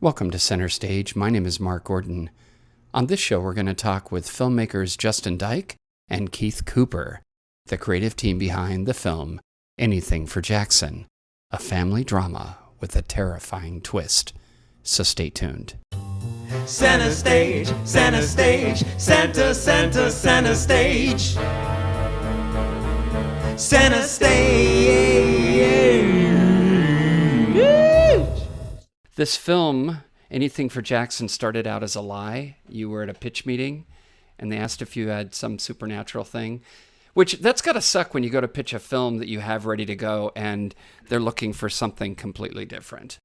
Welcome to Center Stage. My name is Mark Gordon. On this show, we're going to talk with filmmakers Justin Dyck and Keith Cooper, the creative team behind the film Anything for Jackson, a family drama with a terrifying twist. So stay tuned. Center Stage, Center Stage, Center, Center, Center Stage. Center Stage. This film, Anything for Jackson, started out as a lie. You were at a pitch meeting, and they asked if you had some supernatural thing, which that's got to suck when you go to pitch a film that you have ready to go, and they're looking for something completely different.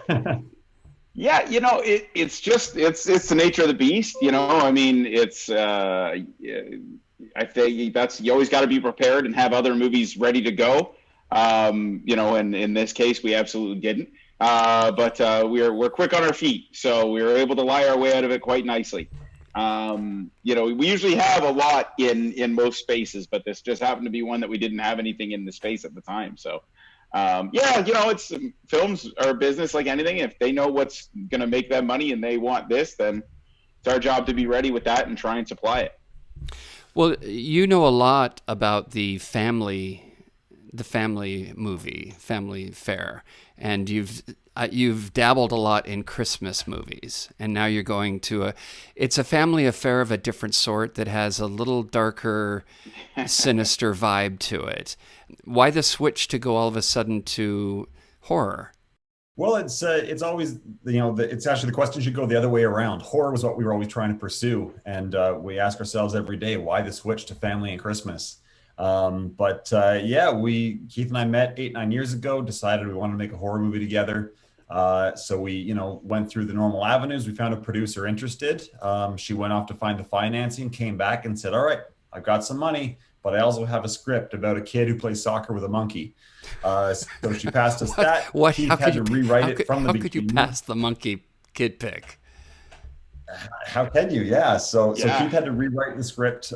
Yeah, it's the nature of the beast. I mean, I think you always got to be prepared and have other movies ready to go. And in this case, we absolutely didn't. But we're quick on our feet, so we were able to lie our way out of it quite nicely. We usually have a lot in most spaces, but this just happened to be one that we didn't have anything in the space at the time. So, it's films are a business like anything. If they know what's going to make them money and they want this, then it's our job to be ready with that and try and supply it. Well, you know a lot about the family movie, family fare, and you've dabbled a lot in Christmas movies, and now you're going to it's a family affair of a different sort that has a little darker, sinister vibe to it. Why the switch to go all of a sudden to horror? Well, it's always, it's actually the question should go the other way around. Horror was what we were always trying to pursue. And we ask ourselves every day, why the switch to family and Christmas? Keith and I met 8-9 years ago, decided we wanted to make a horror movie together. So we, went through the normal avenues. We found a producer interested. She went off to find the financing, came back and said, all right, I've got some money, but I also have a script about a kid who plays soccer with a monkey. So she passed us that. Keith had to rewrite it from the beginning. How could you pass the monkey kid pick? How can you? Yeah. So Keith had to rewrite the script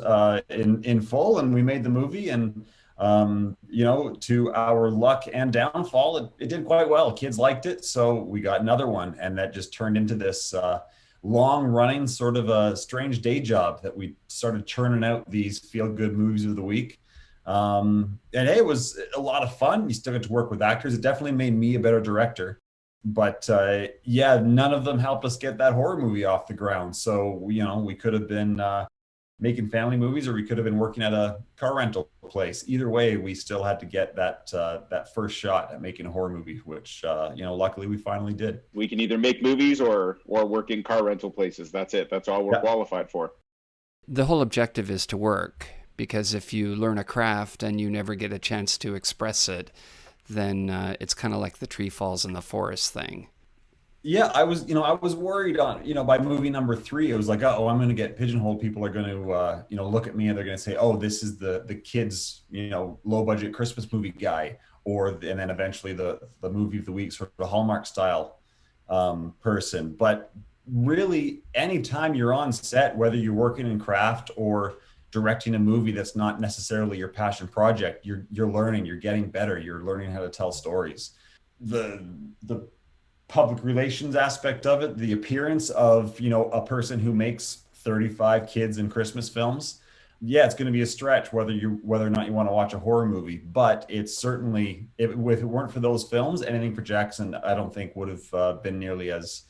in full, and we made the movie. And to our luck and downfall, it did quite well. Kids liked it, so we got another one, and that just turned into this long-running sort of a strange day job that we started churning out these feel-good movies of the week. And hey, it was a lot of fun. You still get to work with actors. It definitely made me a better director. But none of them helped us get that horror movie off the ground. So, we could have been making family movies, or we could have been working at a car rental place. Either way, we still had to get that first shot at making a horror movie, which, luckily we finally did. We can either make movies or work in car rental places. That's it. That's all we're qualified for. The whole objective is to work, because if you learn a craft and you never get a chance to express it, then it's kind of like the tree falls in the forest thing. Yeah, I was worried on, by movie number 3, it was like, oh, I'm going to get pigeonholed. People are going to, look at me and they're going to say, oh, this is the kids, low budget Christmas movie guy, and then eventually the movie of the week, sort of a Hallmark style person. But really, anytime you're on set, whether you're working in craft or directing a movie that's not necessarily your passion project, you're learning, you're getting better, you're learning how to tell stories. The public relations aspect of it, the appearance of, a person who makes 35 kids in Christmas films. Yeah, it's going to be a stretch whether or not you want to watch a horror movie, but it's certainly, if it weren't for those films, Anything for Jackson, I don't think would have been nearly as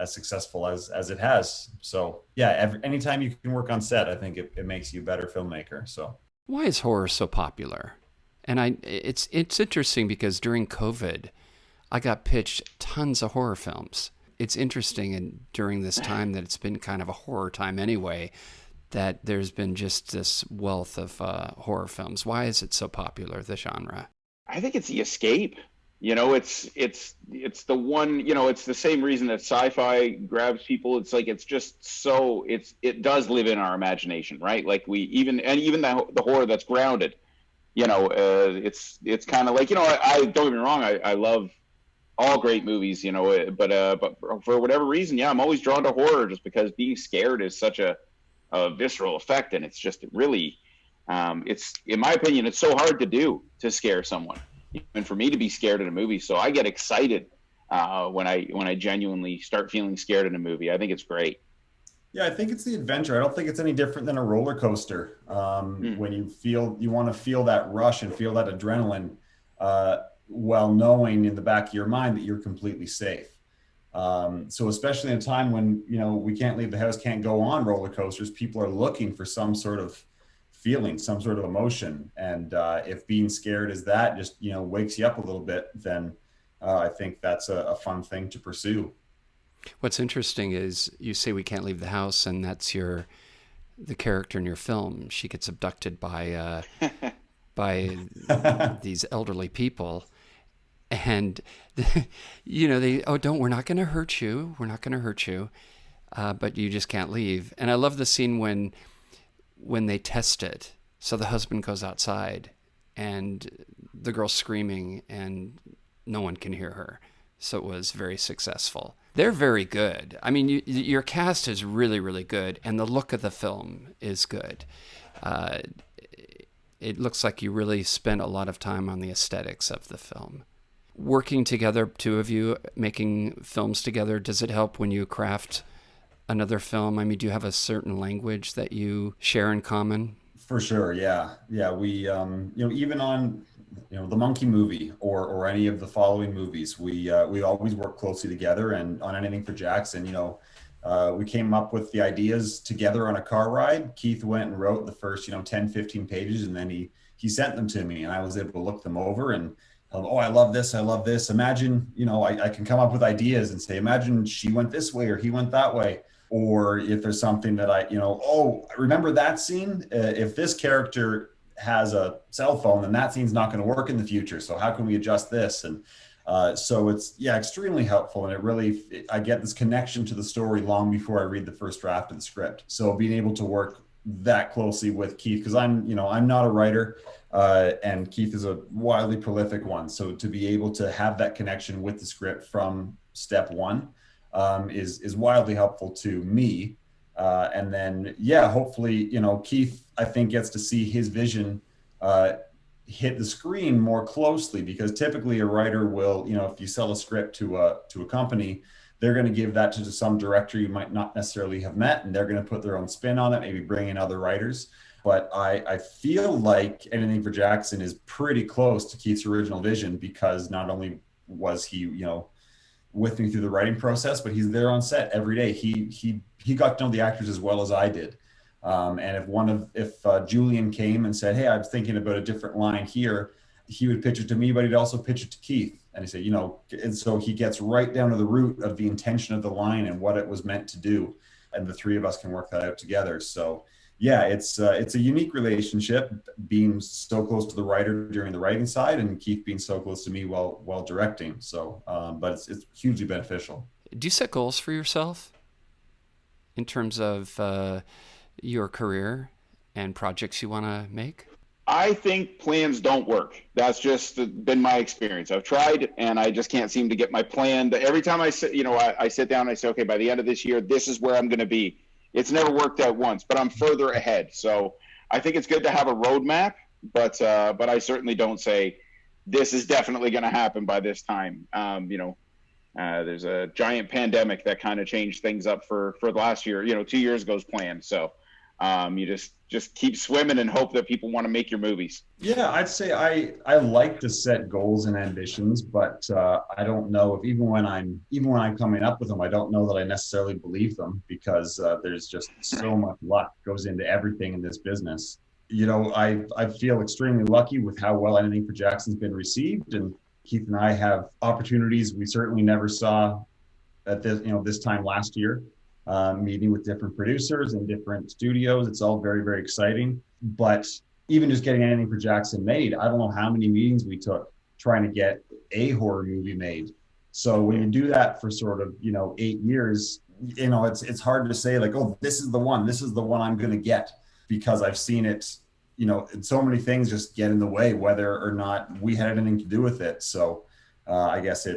successful as it has. So yeah, anytime you can work on set, I think it makes you a better filmmaker. So why is horror so popular? And it's interesting because during COVID, I got pitched tons of horror films. It's interesting, and during this time that it's been kind of a horror time anyway, that there's been just this wealth of horror films. Why is it so popular, the genre? I think it's the escape. It's the one, it's the same reason that sci-fi grabs people. It's like, it's just so, it does live in our imagination, right? Like even the horror that's grounded, it's kind of like, I don't get me wrong. I love all great movies, but for whatever reason, I'm always drawn to horror, just because being scared is such a visceral effect. And it's just really, it's, in my opinion, it's so hard to scare someone. And for me to be scared in a movie, so I get excited when I genuinely start feeling scared in a movie. I think it's great. Yeah, I think it's the adventure. I don't think it's any different than a roller coaster. Mm. When you want to feel that rush and feel that adrenaline, while knowing in the back of your mind that you're completely safe. So especially in a time when, we can't leave the house, can't go on roller coasters, people are looking for some sort of feeling, some sort of emotion. And if being scared is that, just, wakes you up a little bit, then I think that's a fun thing to pursue. What's interesting is you say we can't leave the house, and that's the character in your film. She gets abducted by these elderly people, and we're not going to hurt you. We're not going to hurt you, but you just can't leave. And I love the scene when they test it. So the husband goes outside, and the girl's screaming, and no one can hear her. So it was very successful. They're very good. I mean, your cast is really, really good, and the look of the film is good. It looks like you really spent a lot of time on the aesthetics of the film. Working together, two of you, making films together, does it help when you craft another film? I mean, do you have a certain language that you share in common? For sure. Yeah. Yeah. We, even on, the Monkey movie or any of the following movies, we always work closely together. And on anything for Jackson, we came up with the ideas together on a car ride. Keith went and wrote the first, 10, 15 pages, and then he sent them to me, and I was able to look them over and, oh, I love this. I love this. Imagine, I can come up with ideas and say, imagine she went this way or he went that way. Or if there's something that remember that scene? If this character has a cell phone, then that scene's not going to work in the future. So how can we adjust this? And so it's, extremely helpful. And I get this connection to the story long before I read the first draft of the script. So being able to work that closely with Keith, because I'm not a writer, and Keith is a wildly prolific one. So to be able to have that connection with the script from step one is wildly helpful to me. And then, hopefully, Keith, I think, gets to see his vision hit the screen more closely, because typically a writer will, if you sell a script to a company, they're going to give that to some director you might not necessarily have met, and they're going to put their own spin on it, maybe bring in other writers. But I feel like Anything for Jackson is pretty close to Keith's original vision, because not only was he, with me through the writing process, but he's there on set every day. He got to know the actors as well as I did. And if Julian came and said, hey, I'm thinking about a different line here, he would pitch it to me, but he'd also pitch it to Keith. And he'd say, and so he gets right down to the root of the intention of the line and what it was meant to do. And the three of us can work that out together. So it's a unique relationship, being so close to the writer during the writing side, and Keith being so close to me while directing. So, but it's hugely beneficial. Do you set goals for yourself in terms of your career and projects you want to make? I think plans don't work. That's just been my experience. I've tried, and I just can't seem to get my plan. Every time I sit, I sit down and I say, okay, by the end of this year, this is where I'm going to be. It's never worked out once, but I'm further ahead. So I think it's good to have a roadmap, but I certainly don't say this is definitely going to happen by this time. There's a giant pandemic that kind of changed things up for the last year. 2 years ago's plan. So you just keep swimming and hope that people want to make your movies. Yeah, I'd say I like to set goals and ambitions, but I don't know if even when I'm coming up with them, I don't know that I necessarily believe them, because there's just so much luck goes into everything in this business. I feel extremely lucky with how well Anything for Jackson's been received, and Keith and I have opportunities we certainly never saw at this time last year. Meeting with different producers and different studios. It's all very, very exciting. But even just getting Anything for Jackson made, I don't know how many meetings we took trying to get a horror movie made. So when you do that for sort of, 8 years, it's hard to say like, oh, this is the one I'm going to get, because I've seen it, so many things just get in the way, whether or not we had anything to do with it. So I guess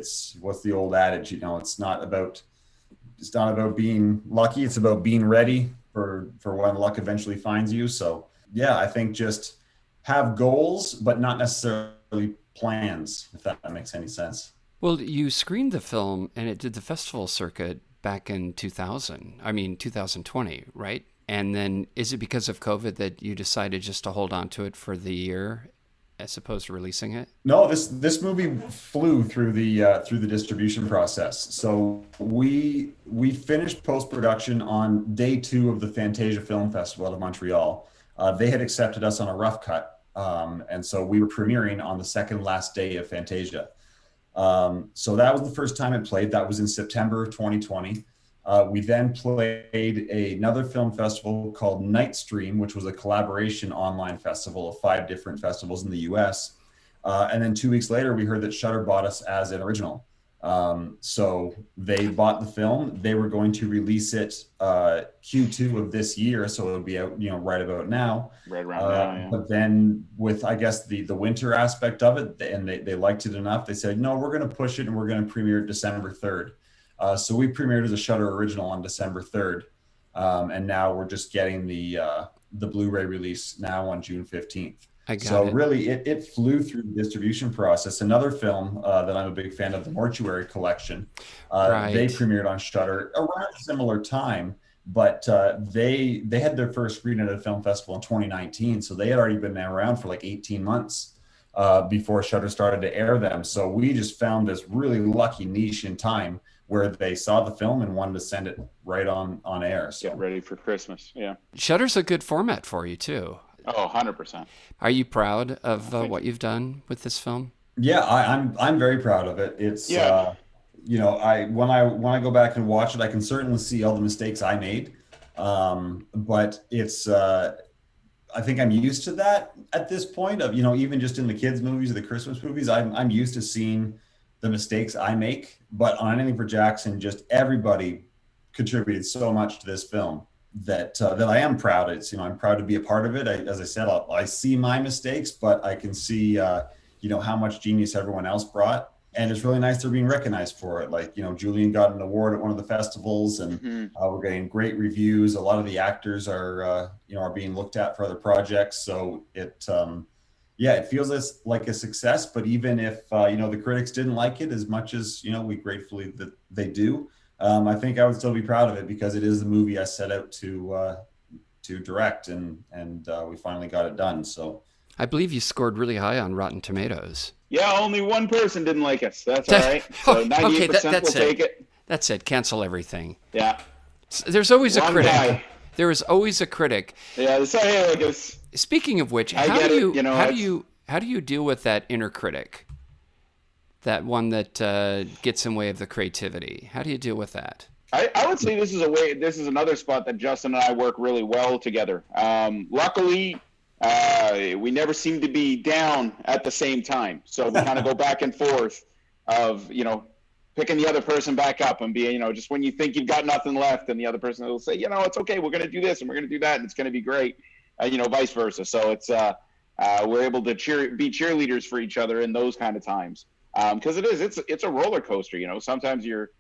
what's the old adage, it's not about being lucky. It's about being ready for when luck eventually finds you. So I think just have goals, but not necessarily plans, if that makes any sense. Well, you screened the film and it did the festival circuit back in 2020, right? And then is it because of COVID that you decided just to hold on to it for the year as opposed to releasing it? No, this movie flew through the distribution process. So we finished post production on day two of the Fantasia Film Festival out of Montreal. They had accepted us on a rough cut, and so we were premiering on the second last day of Fantasia. So that was the first time it played. That was in September of 2020. We then played another film festival called Night Stream, which was a collaboration online festival of 5 different festivals in the US. And then 2 weeks later, we heard that Shudder bought us as an original. So they bought the film. They were going to release it Q2 of this year, so it would be out, right about now. Right around now, yeah. But then with, I guess, the winter aspect of it, and they liked it enough, they said, no, we're going to push it and we're going to premiere it December 3rd. So we premiered as a Shudder original on December 3rd. And now we're just getting the Blu-ray release now on June 15th. So really, it flew through the distribution process. Another film that I'm a big fan of, The Mortuary Collection, they premiered on Shudder around a similar time, but they had their first screening at a film festival in 2019. So they had already been around for like 18 months before Shudder started to air them. So we just found this really lucky niche in time where they saw the film and wanted to send it right on air. So get ready for Christmas. Yeah. Shudder's a good format for you too. Oh, 100%. Are you proud of what you've done with this film? Yeah, I'm very proud of it. It's when I go back and watch it, I can certainly see all the mistakes I made. But it's I think I'm used to that at this point of, even just in the kids movies or the Christmas movies, I'm used to seeing the mistakes I make. But on Anything for Jackson, just everybody contributed so much to this film that I am proud. I'm proud to be a part of it. As I said, I see my mistakes, but I can see how much genius everyone else brought, and it's really nice they're being recognized for it. Like, Julian got an award at one of the festivals, and we're getting great reviews. A lot of the actors are being looked at for other projects. So it feels like a success. But even if the critics didn't like it as much as we gratefully that they do, I think I would still be proud of it because it is the movie I set out to direct, and we finally got it done. So I believe you scored really high on Rotten Tomatoes. Yeah, only one person didn't like us. That's all right. So 98% will take it. That's it. Cancel everything. Yeah. There's always a critic. Guy. There is always a critic. Yeah. Speaking of which, how do you deal with that inner critic? That one that gets in the way of the creativity. How do you deal with that? I would say this is another spot that Justin and I work really well together. Luckily, we never seem to be down at the same time. So we kind of go back and forth of, picking the other person back up and be, just when you think you've got nothing left and the other person will say, it's okay. We're going to do this and we're going to do that. And it's going to be great. Vice versa. So it's, we're able to be cheerleaders for each other in those kind of times. Cause it's a roller coaster. Sometimes you're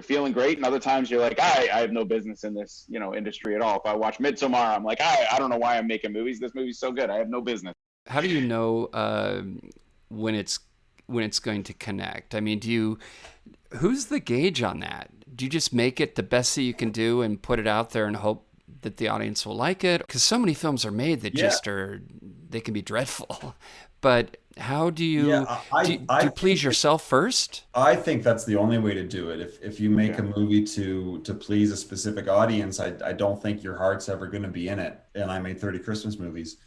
feeling great, and other times you're like, I have no business in this, industry at all. If I watch Midsommar, I'm like, I don't know why I'm making movies. This movie's so good. I have no business. How do you know when it's going to connect? I mean, who's the gauge on that? Do you just make it the best that you can do and put it out there and hope that the audience will like it? Because so many films are made that they can be dreadful. But how do you do you please yourself first? I think that's the only way to do it. If you make a movie to please a specific audience, I don't think your heart's ever going to be in it. And I made 30 Christmas movies.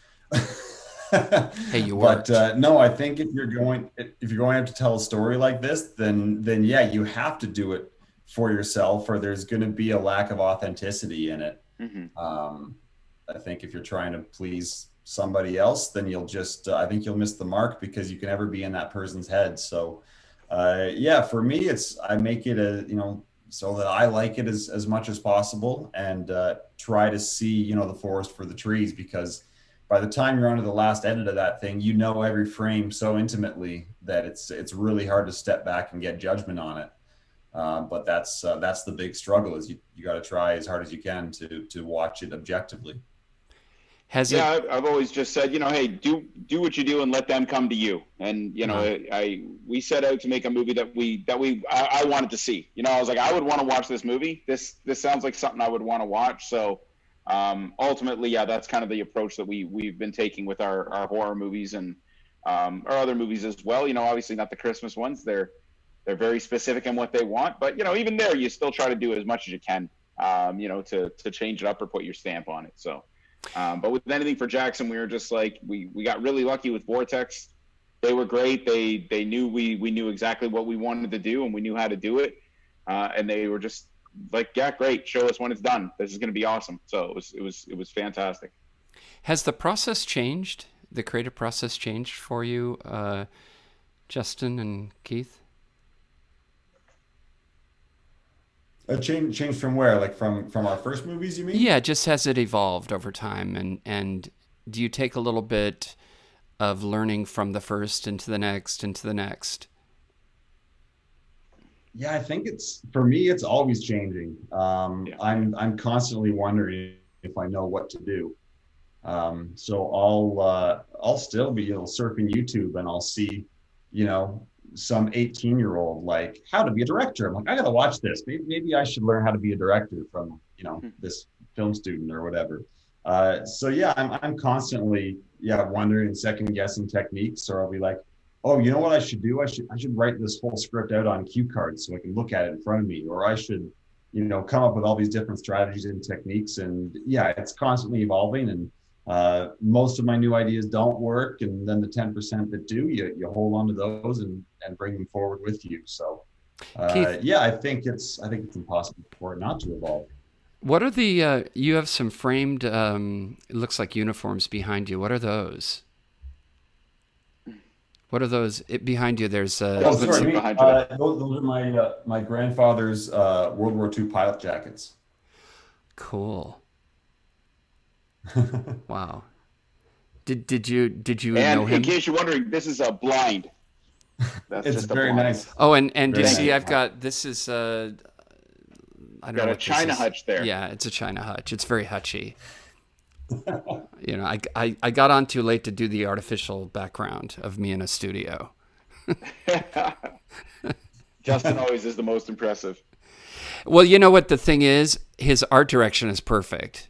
Hey, you worked. But no, I think if you're going to have to tell a story like this, then you have to do it for yourself, or there's going to be a lack of authenticity in it. I think if you're trying to please somebody else, then you'll just I think you'll miss the mark, because you can never be in that person's head. So for me, I make it so that I like it as much as possible, and try to see the forest for the trees, because by the time you're onto the last edit of that thing, every frame so intimately that it's really hard to step back and get judgment on it. But that's the big struggle, is you got to try as hard as you can to watch it objectively. Has Yeah, it? I've always just said, hey, do what you do and let them come to you. And Uh, we set out to make a movie I wanted to see. I was like, I would want to watch this movie. This sounds like something I would want to watch. So ultimately, yeah, that's kind of the approach that we've been taking with our horror movies and our other movies as well. Obviously not the Christmas ones. They're very specific in what they want, but even there, you still try to do as much as you can, to change it up or put your stamp on it. So. But with anything for Jackson, we were just like we got really lucky with Vortex. They were great. They knew we knew exactly what we wanted to do and we knew how to do it. And they were just like, yeah, great. Show us when it's done. This is going to be awesome. So it was fantastic. has the process changed? The creative process changed for you, Justin and Keith? A change from where? Like from our first movies, you mean? Yeah, just has it evolved over time, and do you take a little bit of learning from the first into the next into the next? Yeah, I think for me, it's always changing. Yeah. I'm constantly wondering if I know what to do. So I'll still be surfing YouTube and I'll see, some 18-year-old like how to be a director. I'm like, I gotta watch this. Maybe I should learn how to be a director from this film student or whatever. So yeah, I'm constantly wondering and second guessing techniques. Or I'll be like, oh, you know what I should do? I should write this whole script out on cue cards so I can look at it in front of me. Or I should come up with all these different strategies and techniques. And yeah, it's constantly evolving. And most of my new ideas don't work, and then the 10% that do, you hold on to those and bring them forward with you. So Keith, yeah, I think it's impossible for it not to evolve. what are the you have some framed it looks like uniforms behind you. What are those? What are those behind you? There's Oh, Let's sorry, see me. behind you. Those are my grandfather's World War II pilot jackets. cool. Wow. Did you know And in him? case you're wondering, this is a blind. That's It's just a very blind. nice. Oh, and do you Very see nice. I've got this is I don't know Got a what this China is. hutch there. Yeah, it's a China hutch. It's very hutchy. I got on too late to do the artificial background of me in a studio. Justin always is the most impressive. Well, you know what the thing is? His art direction is perfect.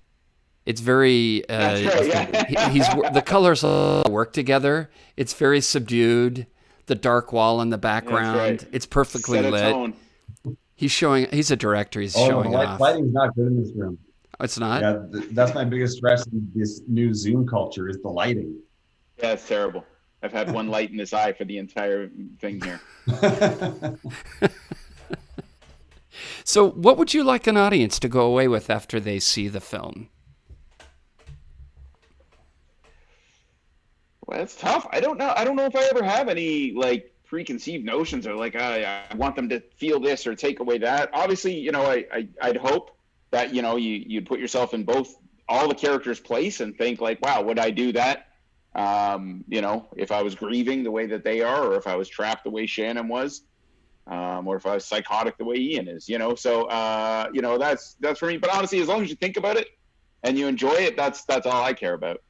It's very That's right. Yeah. he's the colors all work together. It's very subdued. The dark wall in the background. right. It's perfectly Set a lit. tone. He's a director. He's Oh, showing the off. lighting's not good in this room. Oh, it's not? Yeah, that's my biggest stress in this new Zoom culture is the lighting. Yeah, it's terrible. I've had one light in this eye for the entire thing here. So, what would you like an audience to go away with after they see the film? Well, it's tough. I don't know. I don't know if I ever have any like preconceived notions or like I want them to feel this or take away that. Obviously, I'd hope that you'd put yourself in all the characters' place and think like, wow, would I do that? If I was grieving the way that they are, or if I was trapped the way Shannon was, or if I was psychotic the way Ian is. So that's for me. But honestly, as long as you think about it and you enjoy it, that's all I care about.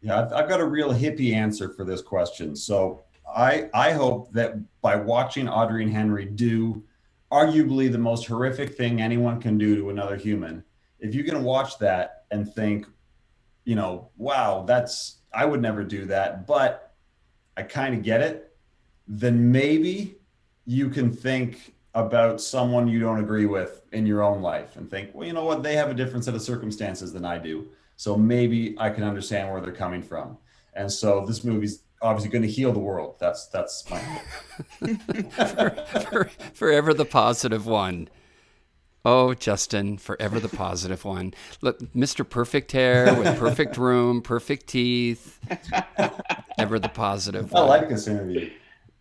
Yeah, I've got a real hippie answer for this question. So I hope that by watching Audrey and Henry do arguably the most horrific thing anyone can do to another human, if you can watch that and think, wow, I would never do that, but I kind of get it, then maybe you can think about someone you don't agree with in your own life and think, well, you know what, they have a different set of circumstances than I do. So maybe I can understand where they're coming from. And so this movie's obviously going to heal the world. That's my hope. Forever the positive one. Oh, Justin, forever the positive one. Look, Mr. Perfect hair with perfect room, perfect teeth. Ever the positive I one. like this interview.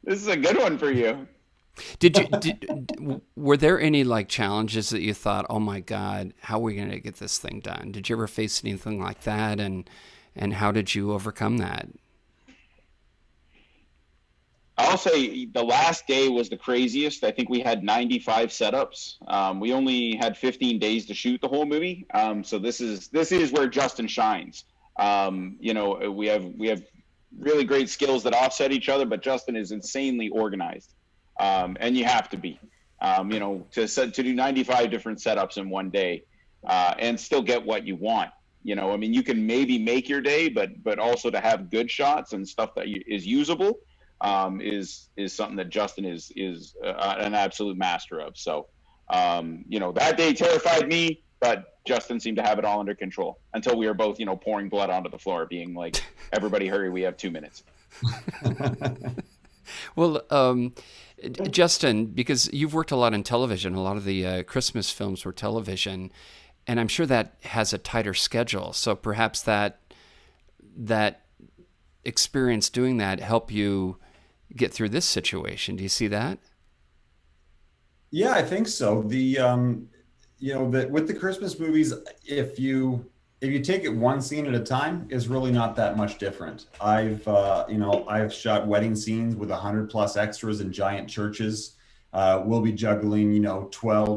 This is a good one for you. Were there any like challenges that you thought, oh my God, how are we going to get this thing done? Did you ever face anything like that? And how did you overcome that? I'll say the last day was the craziest. I think we had 95 setups. We only had 15 days to shoot the whole movie. So this is where Justin shines. We have really great skills that offset each other, but Justin is insanely organized, and you have to be. To do 95 different setups in one day, and still get what you want. You can maybe make your day, but also to have good shots and stuff that is usable. Is something that Justin is an absolute master of. So, that day terrified me, but Justin seemed to have it all under control until we were both, pouring blood onto the floor, being like, "Everybody, hurry! We have 2 minutes." Well, Justin, because you've worked a lot in television, a lot of the Christmas films were television, and I'm sure that has a tighter schedule. So perhaps that experience doing that helped you get through this situation. Do you see that? Yeah, I think so. With the Christmas movies, if you take it one scene at a time, is really not that much different. I've shot wedding scenes with 100+ extras in giant churches. We'll be juggling, 12,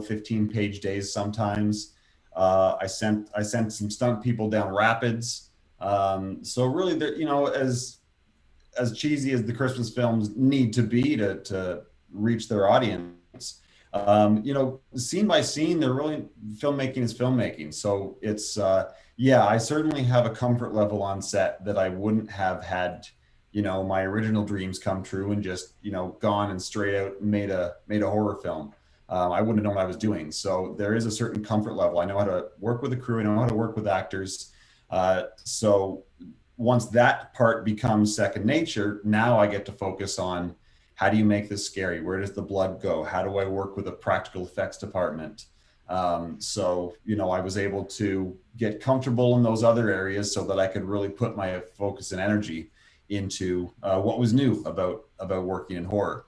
15-page days sometimes. I sent some stunt people down rapids. So really, as cheesy as the Christmas films need to be to reach their audience, scene by scene, they're really, filmmaking is filmmaking. So it's, I certainly have a comfort level on set that I wouldn't have had, my original dreams come true and just, gone and straight out made a horror film. I wouldn't have known what I was doing. So there is a certain comfort level. I know how to work with a crew. I know how to work with actors. So once that part becomes second nature, now I get to focus on, how do you make this scary? Where does the blood go? How do I work with a practical effects department? So I was able to get comfortable in those other areas so that I could really put my focus and energy into what was new about working in horror.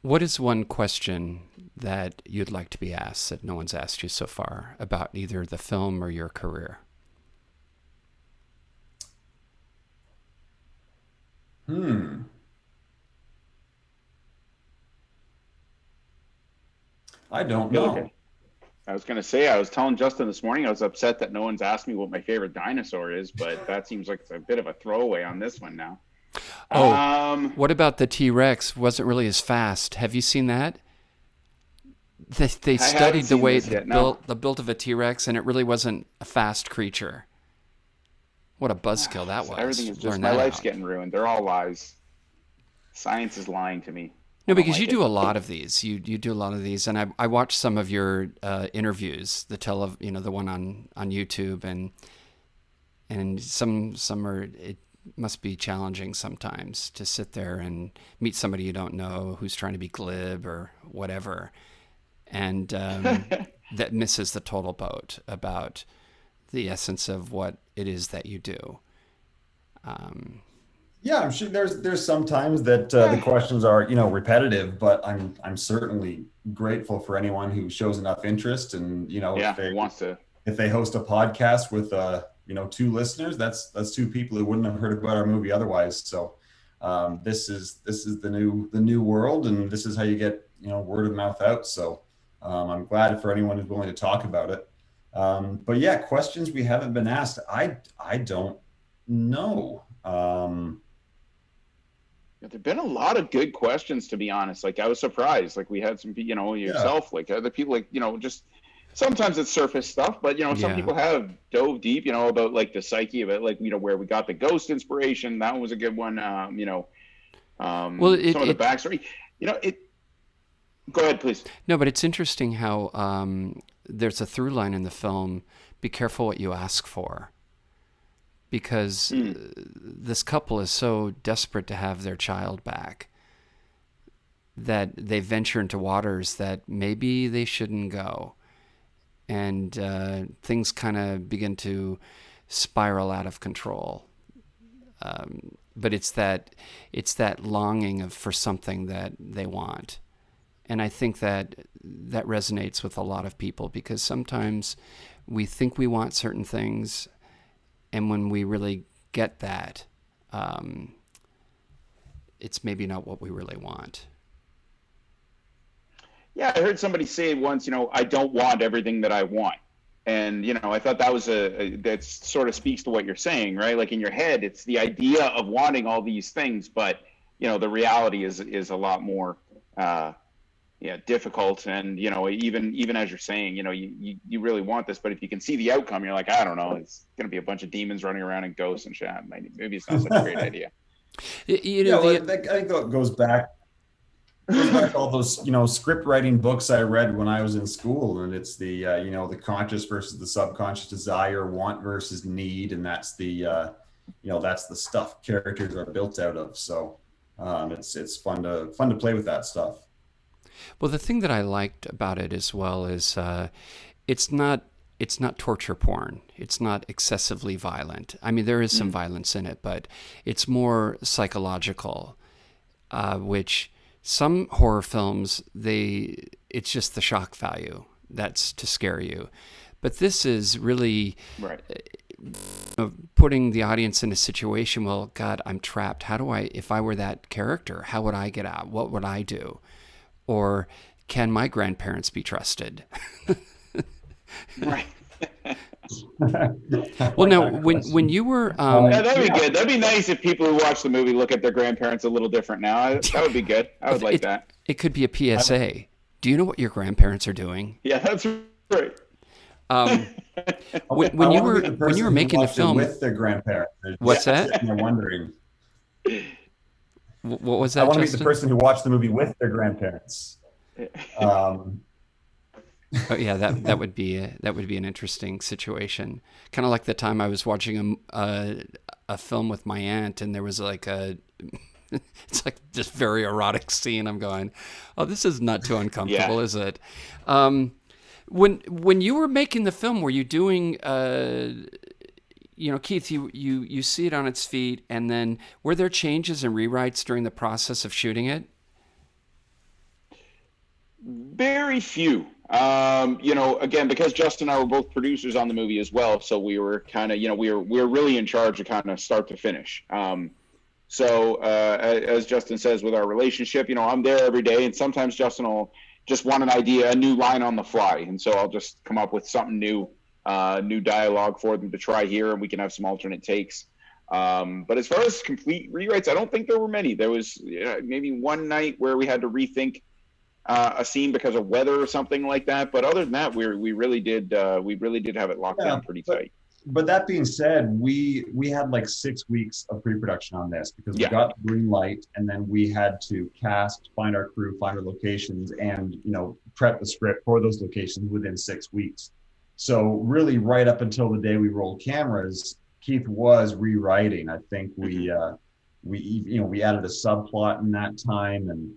What is one question that you'd like to be asked that no one's asked you so far about either the film or your career? I don't know. I was going to say, I was telling Justin this morning, I was upset that no one's asked me what my favorite dinosaur is, but that seems like it's a bit of a throwaway on this one now. What about the T-Rex? Wasn't really as fast. Have you seen that? They studied the way the build of a T-Rex, and it really wasn't a fast creature. What a buzzkill that was. Everything is just, my life's getting ruined. They're all lies. Science is lying to me. No, because you do a lot of these. You do a lot of these, and I watched some of your interviews, the one on YouTube, and some are. It must be challenging sometimes to sit there and meet somebody you don't know who's trying to be glib or whatever, and that misses the total boat about the essence of what it is that you do. Yeah, I'm sure there's sometimes that the questions are repetitive, but I'm certainly grateful for anyone who shows enough interest, and if they host a podcast with 2 listeners, that's 2 people who wouldn't have heard about our movie otherwise. So this is the new world, and this is how you get word of mouth out. So I'm glad for anyone who's willing to talk about it. But yeah, questions we haven't been asked. I don't know. There've been a lot of good questions, to be honest. Like, I was surprised. Like, we had some, yourself, like other people, like, just sometimes it's surface stuff, but some people have dove deep, about like the psyche of it, like, where we got the ghost inspiration. That one was a good one. Well, some of the backstory. Go ahead, please. No, but it's interesting how there's a through line in the film. Be careful what you ask for. Because this couple is so desperate to have their child back that they venture into waters that maybe they shouldn't go. And things kind of begin to spiral out of control. But it's that longing for something that they want. And I think that resonates with a lot of people, because sometimes we think we want certain things, and when we really get that, it's maybe not what we really want. Yeah, I heard somebody say once, I don't want everything that I want. And, I thought that was that sort of speaks to what you're saying, right? Like in your head, it's the idea of wanting all these things, but, the reality is a lot more, difficult. And, even as you're saying, you really want this, but if you can see the outcome, you're like, I don't know, it's going to be a bunch of demons running around and ghosts and shit. Maybe it's not such a great idea. I think that goes back to all those, script writing books I read when I was in school, and it's the, the conscious versus the subconscious desire, want versus need, and that's the, that's the stuff characters are built out of. So it's fun to play with that stuff. Well, the thing that I liked about it as well is it's not torture porn. It's not excessively violent. I mean, there is some violence in it, but it's more psychological, which some horror films, it's just the shock value that's to scare you. But this is really right. Putting the audience in a situation, well, God, I'm trapped. If I were that character, how would I get out? What would I do? Or can my grandparents be trusted? Right. Well, now, when you were... yeah, that'd be good. That'd be nice if people who watch the movie look at their grandparents a little different now. That would be good. I would like that. It could be a PSA. Do you know what your grandparents are doing? Yeah, that's right. When you were making the film... With their grandparents. What's that? I'm wondering. What was that, I want to be Justin? the person who watched the movie with their grandparents. Oh, yeah, that would be an interesting situation. Kind of like the time I was watching a film with my aunt, and there was like it's like this very erotic scene. I'm going, oh, this is not too uncomfortable, is it? When you were making the film, were you doing? Keith, you see it on its feet, and then were there changes and rewrites during the process of shooting it? Very few. Again, because Justin and I were both producers on the movie as well, so we were kind of, we were really in charge of kind of start to finish. As Justin says, with our relationship, I'm there every day, and sometimes Justin will just want an idea, a new line on the fly, and so I'll just come up with something new dialogue for them to try here, and we can have some alternate takes. But as far as complete rewrites, I don't think there were many. There was maybe one night where we had to rethink a scene because of weather or something like that. But other than that, we really did have it locked down pretty tight. But that being said, we had like 6 weeks of pre-production on this because we got the green light, and then we had to cast, find our crew, find our locations, and prep the script for those locations within 6 weeks. So really, right up until the day we rolled cameras, Keith was rewriting. I think we added a subplot in that time, and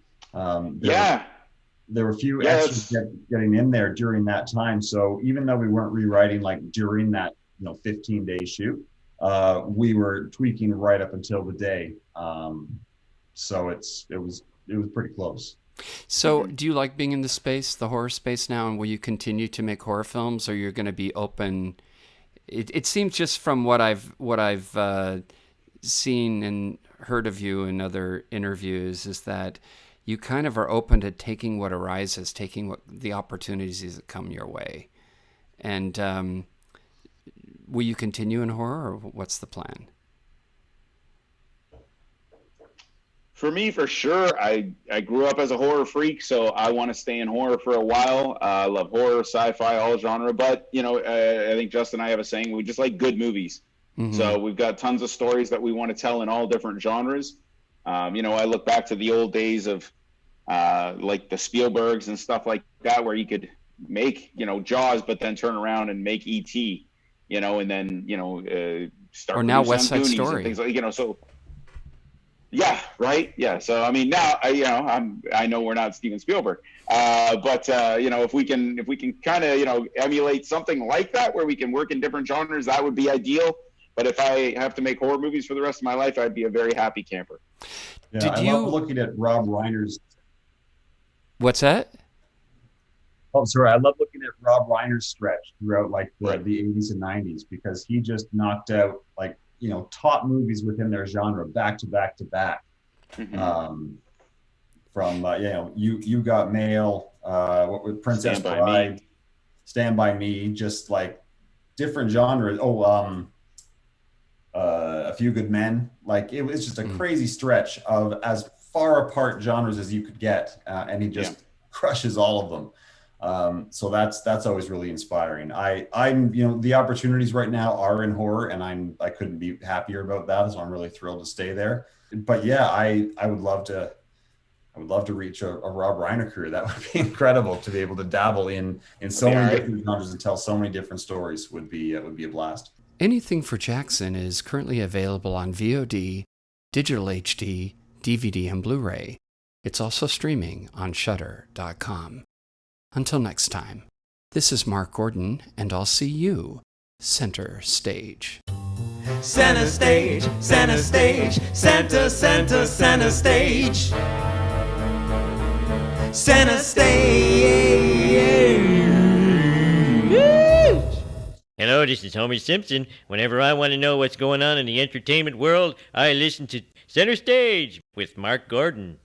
there were a few extras getting in there during that time. So even though we weren't rewriting like during that 15-day shoot, we were tweaking right up until the day. So it was pretty close. So do you like being in the horror space now, and will you continue to make horror films, or you're going to be open? It seems, just from what I've seen and heard of you in other interviews, is that you kind of are open to taking what arises, taking what the opportunities that come your way. And will you continue in horror, or what's the plan? For me, for sure, I grew up as a horror freak, so I want to stay in horror for a while. I love horror, sci-fi, all genre. But, I think Justin and I have a saying, we just like good movies. Mm-hmm. So we've got tons of stories that we want to tell in all different genres. I look back to the old days of like the Spielbergs and stuff like that, where you could make, Jaws, but then turn around and make E.T., and then, start. Or now West Side Story. Things like, so. Yeah. Right. Yeah. So, I mean, now I know we're not Steven Spielberg, but if we can kind of, emulate something like that where we can work in different genres, that would be ideal. But if I have to make horror movies for the rest of my life, I'd be a very happy camper. Yeah, I love looking at Rob Reiner's. What's that? Oh, sorry. I love looking at Rob Reiner's stretch throughout like the 80s and 90s, because he just knocked out like, top movies within their genre back to back to back. From you got mail, what with Princess Stand by Bride, Me. Stand by Me, just like different genres. A Few Good Men. Like it was just a crazy stretch of as far apart genres as you could get, and he just crushes all of them. So that's always really inspiring. I'm the opportunities right now are in horror, and I couldn't be happier about that. So I'm really thrilled to stay there. But yeah, I would love to. I would love to reach a Rob Reiner career. That would be incredible to be able to dabble in so many different genres and tell so many different stories. Would be a blast. Anything for Jackson is currently available on VOD, digital HD, DVD, and Blu-ray. It's also streaming on Shudder.com. Until next time, this is Mark Gordon, and I'll see you center stage. Center stage, center stage, center, center, center stage. Center stage. Hello, this is Homer Simpson. Whenever I want to know what's going on in the entertainment world, I listen to Center Stage with Mark Gordon.